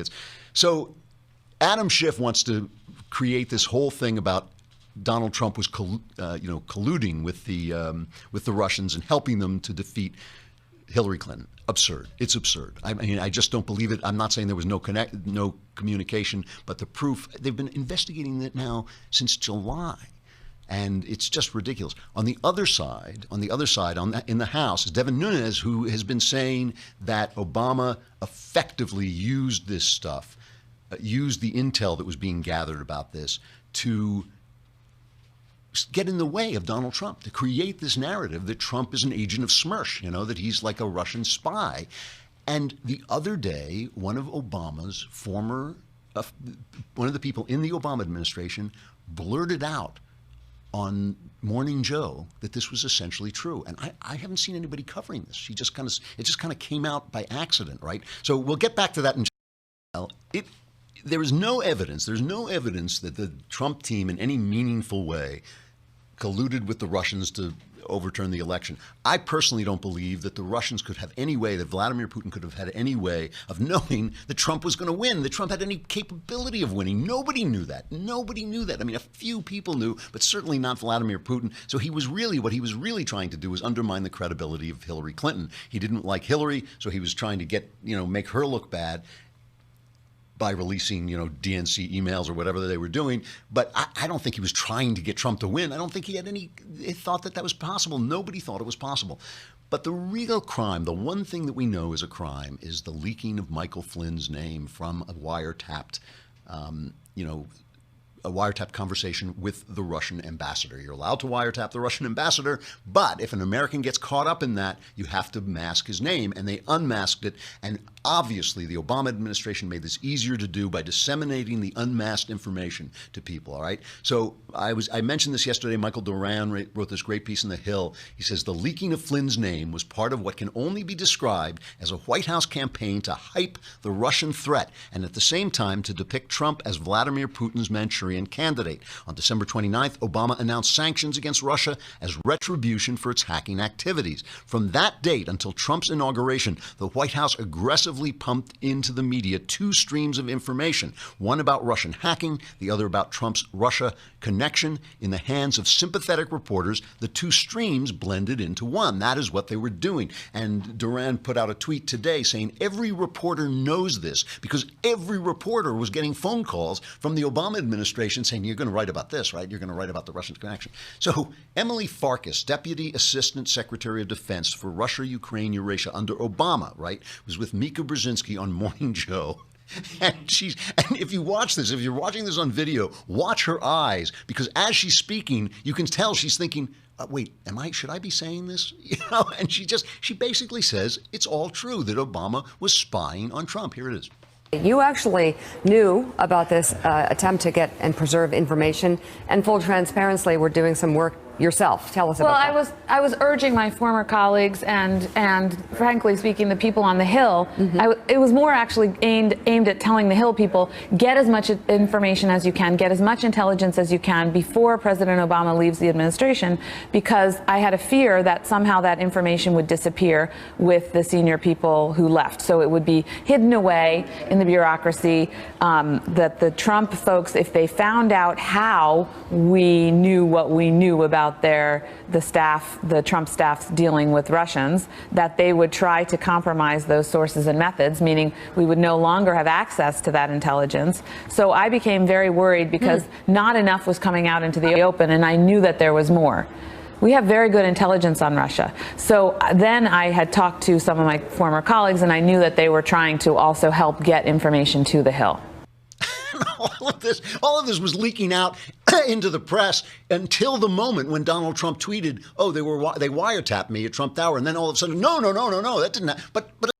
idiots. So Adam Schiff wants to create this whole thing about Donald Trump was colluding with the Russians and helping them to defeat Hillary Clinton. Absurd. It's absurd. I mean, I just don't believe it. I'm not saying there was no communication, but the proof, they've been investigating it now since July. And it's just ridiculous. On the other side, in the House, is Devin Nunes, who has been saying that Obama effectively used this stuff, used the intel that was being gathered about this to get in the way of Donald Trump, to create this narrative that Trump is an agent of SMERSH, that he's like a Russian spy. And the other day, one of Obama's one of the people in the Obama administration blurted out on Morning Joe that this was essentially true. And I haven't seen anybody covering this. It just kind of came out by accident, right? So we'll get back to that in just a while. There is no evidence. There's no evidence that the Trump team in any meaningful way colluded with the Russians to overturn the election. I personally don't believe that the Russians could have any way, that Vladimir Putin could have had any way of knowing that Trump was going to win, that Trump had any capability of winning. Nobody knew that. Nobody knew that. I mean, a few people knew, but certainly not Vladimir Putin. So what he was really trying to do was undermine the credibility of Hillary Clinton. He didn't like Hillary, so he was trying to make her look bad by releasing, DNC emails or whatever they were doing. But I don't think he was trying to get Trump to win. I don't think he thought that was possible. Nobody thought it was possible. But the real crime, the one thing that we know is a crime, is the leaking of Michael Flynn's name from a wiretapped, a wiretap conversation with the Russian ambassador. You're allowed to wiretap the Russian ambassador, but if an American gets caught up in that, you have to mask his name, and they unmasked it. And obviously, the Obama administration made this easier to do by disseminating the unmasked information to people, all right? So I mentioned this yesterday. Michael Doran wrote this great piece in The Hill. He says, the leaking of Flynn's name was part of what can only be described as a White House campaign to hype the Russian threat, and at the same time to depict Trump as Vladimir Putin's Manchurian candidate. On December 29th, Obama announced sanctions against Russia as retribution for its hacking activities. From that date until Trump's inauguration, the White House aggressively pumped into the media two streams of information, one about Russian hacking, the other about Trump's Russia connection. In the hands of sympathetic reporters, the two streams blended into one. That is what they were doing. And Duran put out a tweet today saying every reporter knows this because every reporter was getting phone calls from the Obama administration saying, you're going to write about this, right? You're going to write about the Russian connection. So Emily Farkas, Deputy Assistant Secretary of Defense for Russia, Ukraine, Eurasia under Obama, right, was with Mika Brzezinski on Morning Joe. And if you watch this, if you're watching this on video, watch her eyes, because as she's speaking, you can tell she's thinking, wait, should I be saying this? And she basically says it's all true that Obama was spying on Trump. Here it is. You actually knew about this attempt to get and preserve information, and full transparency, we're doing some work yourself. Tell us about that. Well, I was urging my former colleagues and frankly speaking, the people on the Hill. It was more actually aimed at telling the Hill people, get as much information as you can, get as much intelligence as you can before President Obama leaves the administration, because I had a fear that somehow that information would disappear with the senior people who left. So it would be hidden away in the bureaucracy, that the Trump folks, if they found out how we knew what we knew about the Trump staff's dealing with Russians, that they would try to compromise those sources and methods, meaning we would no longer have access to that intelligence. So I became very worried because not enough was coming out into the open, and I knew that there was more. We have very good intelligence on Russia. So then I had talked to some of my former colleagues, and I knew that they were trying to also help get information to the Hill. All of this was leaking out into the press until the moment when Donald Trump tweeted, "Oh, they wiretapped me at Trump Tower," and then all of a sudden, no, that didn't happen. But